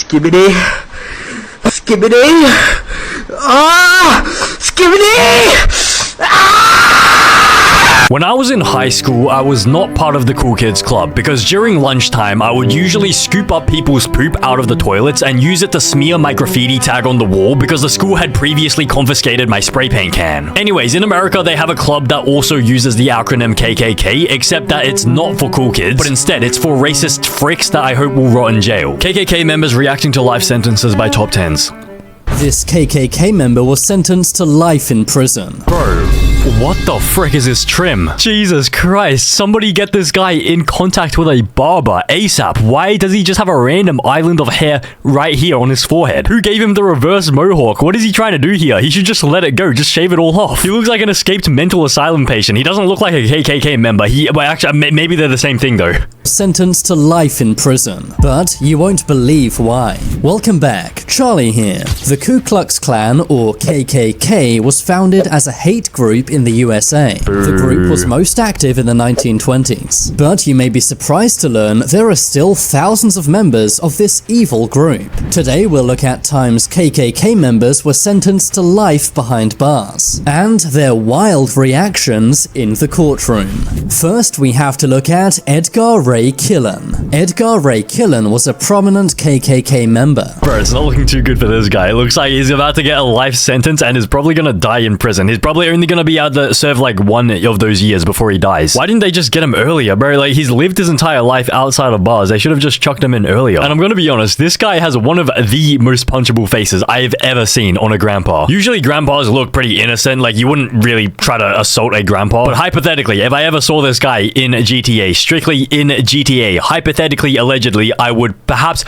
Skibbity. Skibbity. Ah! Skibbity! Ah! When I was in high school, I was not part of the cool kids club because during lunchtime, I would usually scoop up people's poop out of the toilets and use it to smear my graffiti tag on the wall because the school had previously confiscated my spray paint can. Anyways, in America, they have a club that also uses the acronym KKK, except that it's not for cool kids, but instead it's for racist fricks that I hope will rot in jail. KKK members reacting to life sentences by top 10s. This KKK member was sentenced to life in prison. Bro, what the frick is this trim? Jesus Christ, somebody get this guy in contact with a barber ASAP. Why does he just have a random island of hair right here on his forehead? Who gave him the reverse mohawk? What is he trying to do here? He should just let it go, just shave it all off. He looks like an escaped mental asylum patient. He doesn't look like a KKK member. But actually, maybe they're the same thing though. Sentenced to life in prison. But you won't believe why. Welcome back, Charlie here. The Ku Klux Klan, or KKK, was founded as a hate group in the USA. The group was most active in the 1920s. But you may be surprised to learn there are still thousands of members of this evil group. Today we'll look at times KKK members were sentenced to life behind bars, and their wild reactions in the courtroom. First, we have to look at Edgar Ray Killen. Edgar Ray Killen was a prominent KKK member. Bro, it's not looking too good for this guy. It looks like he's about to get a life sentence and is probably gonna die in prison. He's probably only gonna be able to serve like one of those years before he dies. Why didn't they just get him earlier, bro? Like, he's lived his entire life outside of bars. They should have just chucked him in earlier. And I'm gonna be honest, this guy has one of the most punchable faces I've ever seen on a grandpa. Usually grandpas look pretty innocent, like you wouldn't really try to assault a grandpa. But hypothetically, if I ever saw this guy in GTA, strictly in GTA, hypothetically, allegedly, I would perhaps...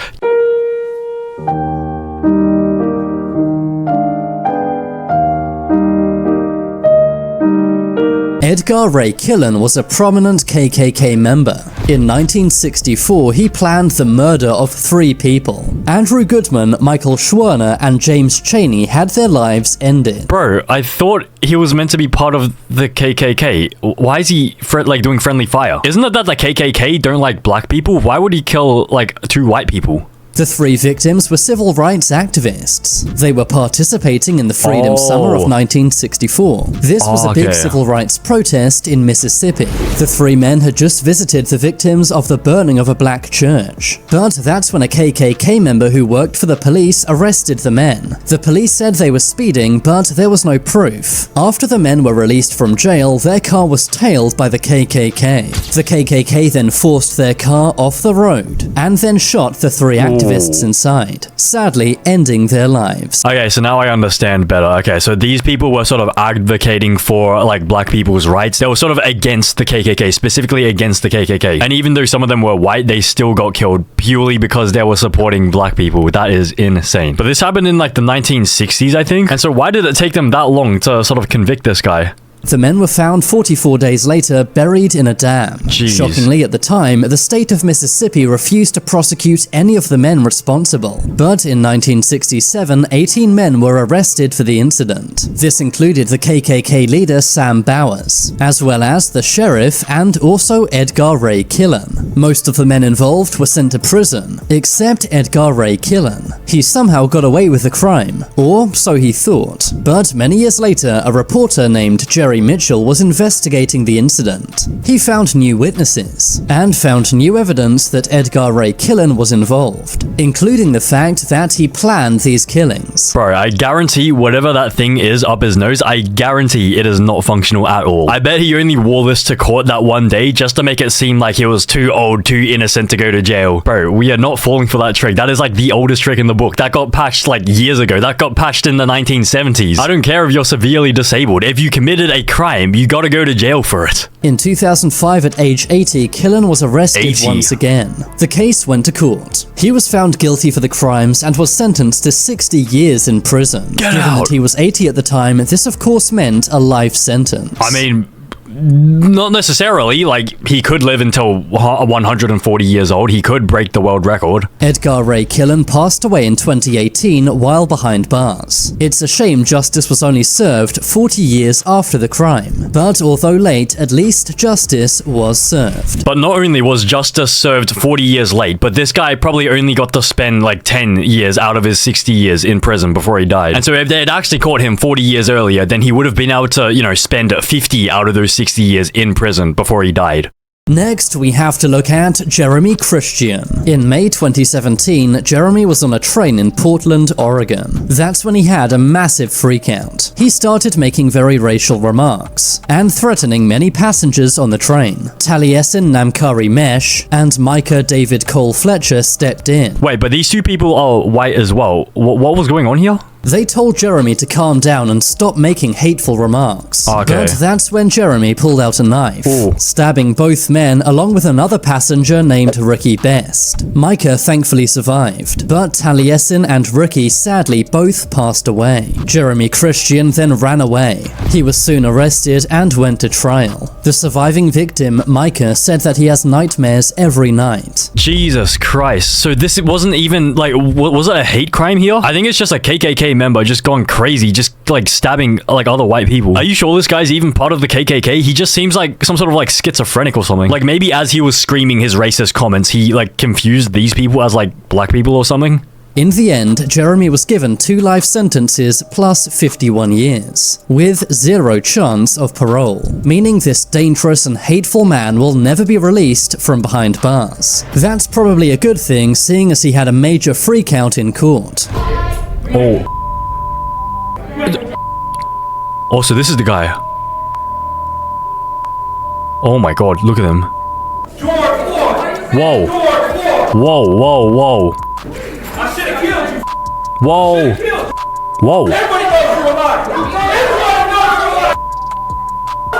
Edgar Ray Killen was a prominent KKK member. In 1964, he planned the murder of 3 people. Andrew Goodman, Michael Schwerner, and James Chaney had their lives ended. Bro, I thought he was meant to be part of the KKK. Why is he doing friendly fire? Isn't it that the KKK don't like black people? Why would he kill like 2 white people? The 3 victims were civil rights activists. They were participating in the Freedom Summer of 1964. This was a big civil rights protest in Mississippi. The 3 men had just visited the victims of the burning of a black church. But that's when a KKK member who worked for the police arrested the men. The police said they were speeding, but there was no proof. After the men were released from jail, their car was tailed by the KKK. The KKK then forced their car off the road, and then shot the 3 activists inside, sadly ending their lives. Okay, so now I understand better. Okay, so these people were sort of advocating for like black people's rights. They were sort of against the KKK, specifically against the KKK. And even though some of them were white, they still got killed purely because they were supporting black people. That is insane. But this happened in like the 1960s, I think. And so why did it take them that long to sort of convict this guy? The men were found 44 days later, buried in a dam. Jeez. Shockingly, at the time, the state of Mississippi refused to prosecute any of the men responsible. But in 1967, 18 men were arrested for the incident. This included the KKK leader Sam Bowers, as well as the sheriff and also Edgar Ray Killen. Most of the men involved were sent to prison, except Edgar Ray Killen. He somehow got away with the crime, or so he thought. But many years later, a reporter named Jerry Mitchell was investigating the incident. He found new witnesses, and found new evidence that Edgar Ray Killen was involved, including the fact that he planned these killings. Bro, I guarantee whatever that thing is up his nose, I guarantee it is not functional at all. I bet he only wore this to court that one day just to make it seem like he was too old, too innocent to go to jail. Bro, we are not falling for that trick. That is like the oldest trick in the book. That got patched like years ago. That got patched in the 1970s. I don't care if you're severely disabled. If you committed a crime, you gotta go to jail for it. In 2005, at age 80, Killen was arrested once again. The case went to court. He was found guilty for the crimes and was sentenced to 60 years in prison. Get Given out. that he was 80 at the time, this of course meant a life sentence. I mean, not necessarily. Like, he could live until 140 years old. He could break the world record. Edgar Ray Killen passed away in 2018 while behind bars. It's a shame justice was only served 40 years after the crime, but although late, at least justice was served. But not only was justice served 40 years late, but this guy probably only got to spend like 10 years out of his 60 years in prison before he died. And so if they had actually caught him 40 years earlier, then he would have been able to, you know, spend 50 out of those 60 years in prison before he died. Next, we have to look at Jeremy Christian. In May 2017, Jeremy was on a train in Portland, Oregon. That's when he had a massive freakout. He started making very racial remarks and threatening many passengers on the train. Taliesin Namkari Mesh and Micah David Cole Fletcher stepped in. Wait, but these two people are white as well. What was going on here? They told Jeremy to calm down and stop making hateful remarks. Okay. But that's when Jeremy pulled out a knife, Ooh. stabbing both men along with another passenger named Ricky Best. Micah thankfully survived, but Taliesin and Ricky sadly both passed away. Jeremy Christian then ran away. He was soon arrested and went to trial. The surviving victim, Micah, said that he has nightmares every night. Jesus Christ. So this wasn't even, like, was it a hate crime here? I think it's just a KKK member just gone crazy, just like stabbing like other white people. Are you sure this guy's even part of the KKK? He just seems like some sort of like schizophrenic or something. Like maybe as he was screaming his racist comments, he like confused these people as like black people or something. In the end, Jeremy was given 2 life sentences plus 51 years, with 0 chance of parole, meaning this dangerous and hateful man will never be released from behind bars. That's probably a good thing, seeing as he had a major freakout in court. Oh, so this is the guy. Oh my god, look at him. Whoa. Whoa, whoa, whoa. I should have killed you. Whoa. Whoa. Everybody knows you're alive. Everybody knows you're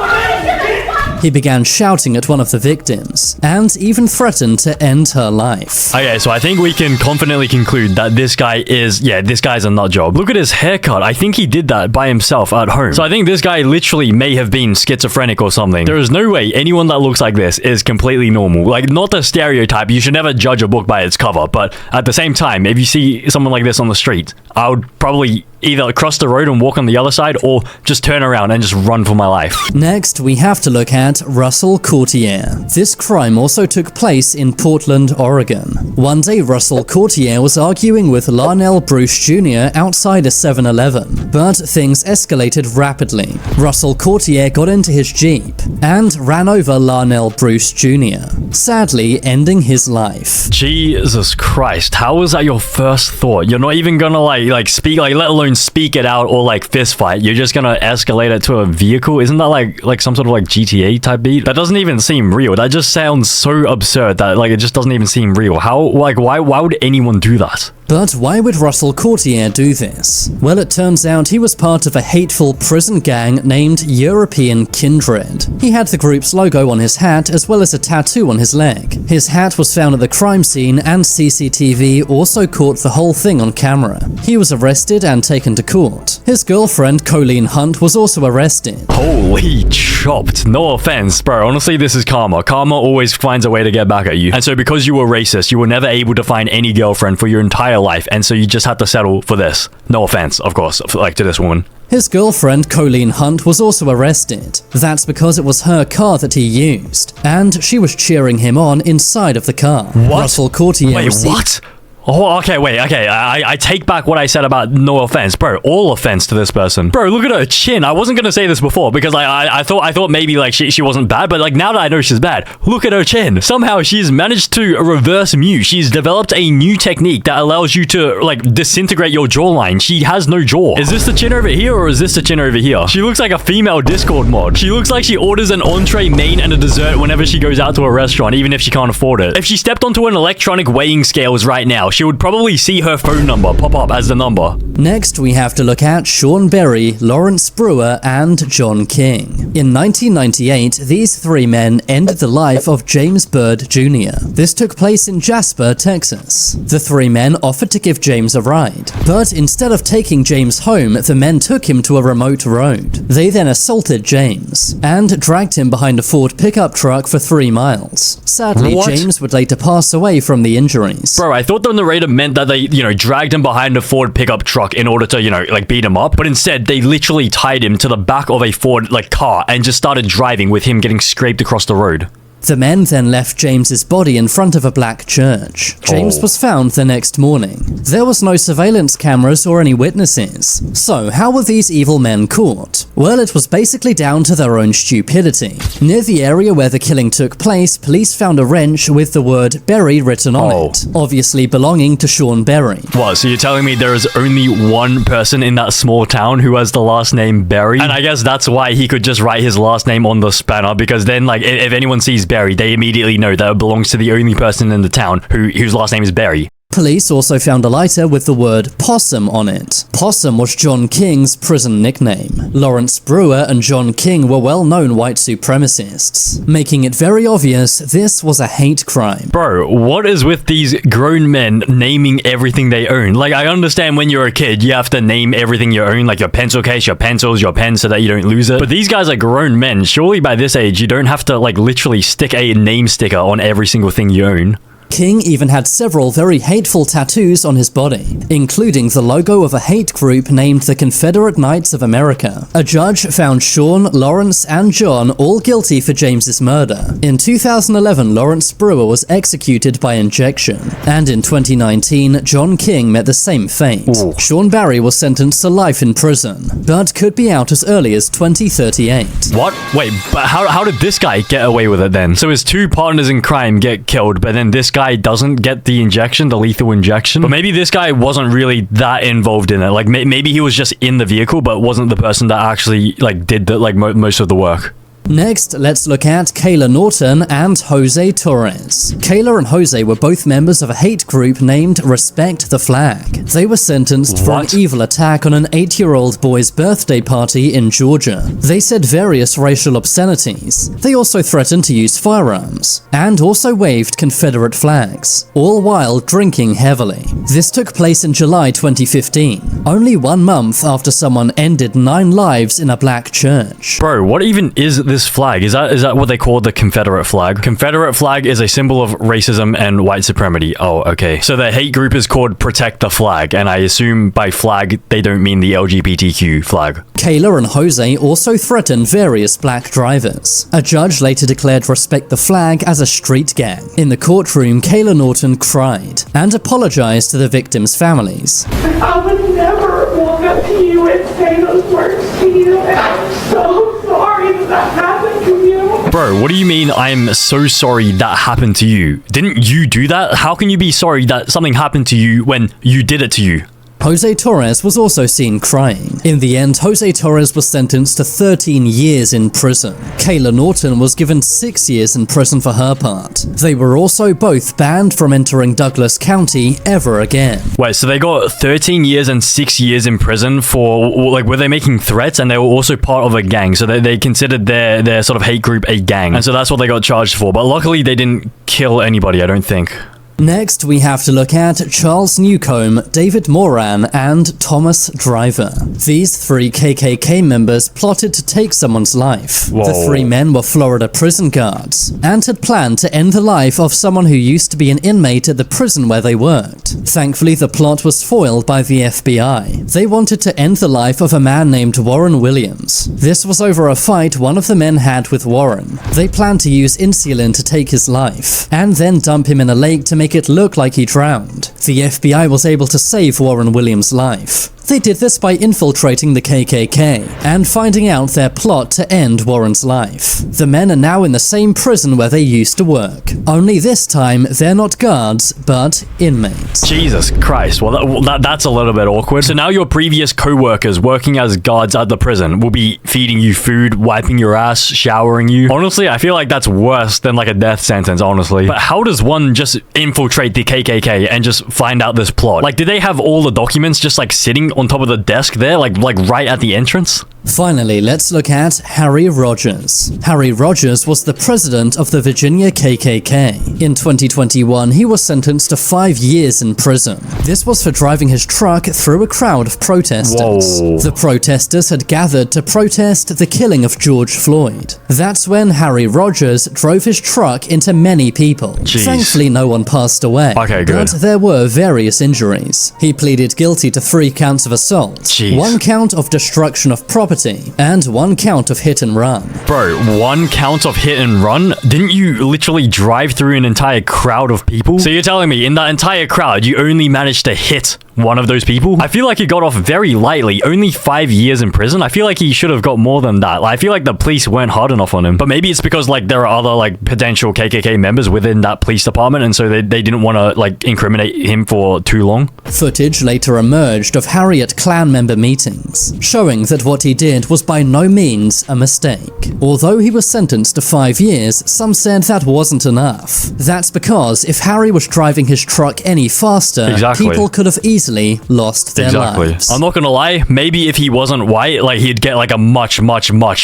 alive. He began shouting at one of the victims, and even threatened to end her life. Okay, so I think we can confidently conclude that this guy is, this guy's a nut job. Look at his haircut. I think he did that by himself at home. So I think this guy literally may have been schizophrenic or something. There is no way anyone that looks like this is completely normal. Like, not the stereotype. You should never judge a book by its cover. But at the same time, if you see someone like this on the street, I would probably either cross the road and walk on the other side or just turn around and just run for my life. Next, we have to look at Russell Courtier. This crime also took place in Portland, Oregon. One day, Russell Courtier was arguing with Larnell Bruce Jr. outside a 7-Eleven, but things escalated rapidly. Russell Courtier got into his Jeep and ran over Larnell Bruce Jr., sadly ending his life. Jesus Christ, how was that your first thought? You're not even gonna like speak, like let alone speak it out or like fist fight. You're just gonna escalate it to a vehicle. Isn't that like some sort of like GTA type beat? That doesn't even seem real. That just sounds so absurd that like it just doesn't even seem real. How, like, why would anyone do that? But why would Russell Courtier do this? Well, it turns out he was part of a hateful prison gang named European Kindred. He had the group's logo on his hat as well as a tattoo on his leg. His hat was found at the crime scene and CCTV also caught the whole thing on camera. He was arrested and taken to court. His girlfriend, Colleen Hunt, was also arrested. Holy chopped. No offense, bro. Honestly, this is karma. Karma always finds a way to get back at you. And so because you were racist, you were never able to find any girlfriend for your entire life, and so you just had to settle for this. No offense, of course, like to this woman. His girlfriend, Colleen Hunt, was also arrested. That's because it was her car that he used, and she was cheering him on inside of the car. What? Russell Courtier Wait, what? Oh, okay, wait, okay, I take back what I said about no offense. Bro, all offense to this person. Bro, look at her chin. I wasn't gonna say this before because I thought maybe like she wasn't bad, but like now that I know she's bad, look at her chin. Somehow she's managed to reverse mute. She's developed a new technique that allows you to like disintegrate your jawline. She has no jaw. Is this the chin over here or is this the chin over here? She looks like a female Discord mod. She looks like she orders an entree, main, and a dessert whenever she goes out to a restaurant, even if she can't afford it. If she stepped onto an electronic weighing scales right now, she would probably see her phone number pop up as the number. Next, we have to look at Sean Berry, Lawrence Brewer, and John King. In 1998, these three men ended the life of James Byrd Jr. This took place in Jasper, Texas. The three men offered to give James a ride, but instead of taking James home, the men took him to a remote road. They then assaulted James and dragged him behind a Ford pickup truck for 3 miles. Sadly, What? James would later pass away from the injuries. Bro, I thought the narrator meant that they, dragged him behind a Ford pickup truck in order to, beat him up. But instead, they literally tied him to the back of a Ford, car and just started driving with him getting scraped across the road. The men then left James's body in front of a black church. James was found the next morning. There was no surveillance cameras or any witnesses. So how were these evil men caught? Well, it was basically down to their own stupidity. Near the area where the killing took place, police found a wrench with the word Berry written on it, obviously belonging to Sean Berry. What, so you're telling me there is only one person in that small town who has the last name Berry? And I guess that's why he could just write his last name on the spanner, because then, if anyone sees Berry, they immediately know that it belongs to the only person in the town whose last name is Berry. Police also found a lighter with the word Possum on it. Possum was John King's prison nickname. Lawrence Brewer and John King were well-known white supremacists, making it very obvious this was a hate crime. Bro, what is with these grown men naming everything they own? I understand when you're a kid, you have to name everything you own, like your pencil case, your pencils, your pen, so that you don't lose it. But these guys are grown men. Surely by this age, you don't have to, literally stick a name sticker on every single thing you own. King even had several very hateful tattoos on his body, including the logo of a hate group named the Confederate Knights of America. A judge found Sean, Lawrence, and John all guilty for James's murder. In 2011, Lawrence Brewer was executed by injection, and in 2019, John King met the same fate. Ooh. Sean Berry was sentenced to life in prison, but could be out as early as 2038. What? Wait, but how did this guy get away with it then? So his two partners in crime get killed, but then this guy doesn't get the injection, the lethal injection. But maybe this guy wasn't really that involved in it. Maybe he was just in the vehicle, but wasn't the person that actually did the most of the work. Next, let's look at Kayla Norton and Jose Torres. Kayla and Jose were both members of a hate group named Respect the Flag. They were sentenced for an evil attack on an 8-year-old boy's birthday party in Georgia. They said various racial obscenities. They also threatened to use firearms, and also waved Confederate flags, all while drinking heavily. This took place in July 2015, only 1 month after someone ended 9 lives in a black church. Bro, what even is this flag? Is that what they call the Confederate flag? Confederate flag is a symbol of racism and white supremacy. Oh, okay. So the hate group is called Protect the Flag, and I assume by flag they don't mean the LGBTQ flag. Kayla and Jose also threatened various black drivers. A judge later declared Respect the Flag as a street gang. In the courtroom, Kayla Norton cried and apologized to the victims' families. I would never walk up to you and say those words to you, and I'm so sorry that happened to you. Bro, what do you mean I'm so sorry that happened to you? Didn't you do that? How can you be sorry that something happened to you when you did it to you? Jose Torres was also seen crying. In the end, Jose Torres was sentenced to 13 years in prison. Kayla Norton was given 6 years in prison for her part. They were also both banned from entering Douglas County ever again. Wait, so they got 13 years and 6 years in prison for, were they making threats? And they were also part of a gang, so they considered their sort of hate group a gang. And so that's what they got charged for. But luckily, they didn't kill anybody, I don't think. Next, we have to look at Charles Newcomb, David Moran, and Thomas Driver. These 3 KKK members plotted to take someone's life. Whoa. The 3 men were Florida prison guards and had planned to end the life of someone who used to be an inmate at the prison where they worked. Thankfully, the plot was foiled by the FBI. They wanted to end the life of a man named Warren Williams. This was over a fight one of the men had with Warren. They planned to use insulin to take his life, and then dump him in a lake to make it look like he drowned. The FBI was able to save Warren Williams' life. They did this by infiltrating the KKK and finding out their plot to end Warren's life. The men are now in the same prison where they used to work. Only this time, they're not guards, but inmates. Jesus Christ. Well, that's a little bit awkward. So now your previous co-workers working as guards at the prison will be feeding you food, wiping your ass, showering you. Honestly, I feel like that's worse than like a death sentence, honestly. But how does one just infiltrate the KKK and just find out this plot? Like, did they have all the documents just like sitting on top of the desk there, like right at the entrance? Finally, let's look at Harry Rogers. Harry Rogers was the president of the Virginia KKK. In 2021, he was sentenced to 5 years in prison. This was for driving his truck through a crowd of protesters. Whoa. The protesters had gathered to protest the killing of George Floyd. That's when Harry Rogers drove his truck into many people. Jeez. Thankfully, no one passed away. Okay, good. But there were various injuries. He pleaded guilty to 3 counts of assault, Jeez. 1 count of destruction of property, and 1 count of hit and run. Bro, 1 count of hit and run? Didn't you literally drive through an entire crowd of people? So you're telling me in that entire crowd, you only managed to hit one of those people? I feel like he got off very lightly. Only 5 years in prison? I feel like he should have got more than that. Like, I feel like the police weren't hard enough on him. But maybe it's because, like, there are other, like, potential KKK members within that police department, and so they didn't want to, like, incriminate him for too long. Footage later emerged of Harry at Klan member meetings, showing that what he did was by no means a mistake. Although he was sentenced to 5 years, some said that wasn't enough. That's because if Harry was driving his truck any faster, Exactly. people could have easily lost their lives. I'm not gonna lie, maybe if he wasn't white, like, he'd get like a much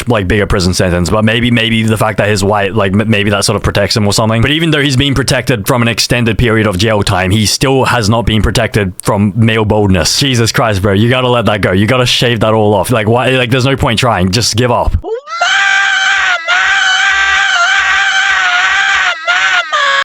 like bigger prison sentence. But maybe the fact that he's white, like, maybe that sort of protects him or something. But even though he's being protected from an extended period of jail time, he still has not been protected from male boldness. Jesus Christ, bro, you gotta let that go. You gotta shave that all off. Like, why? Like, there's no point trying. Just give up.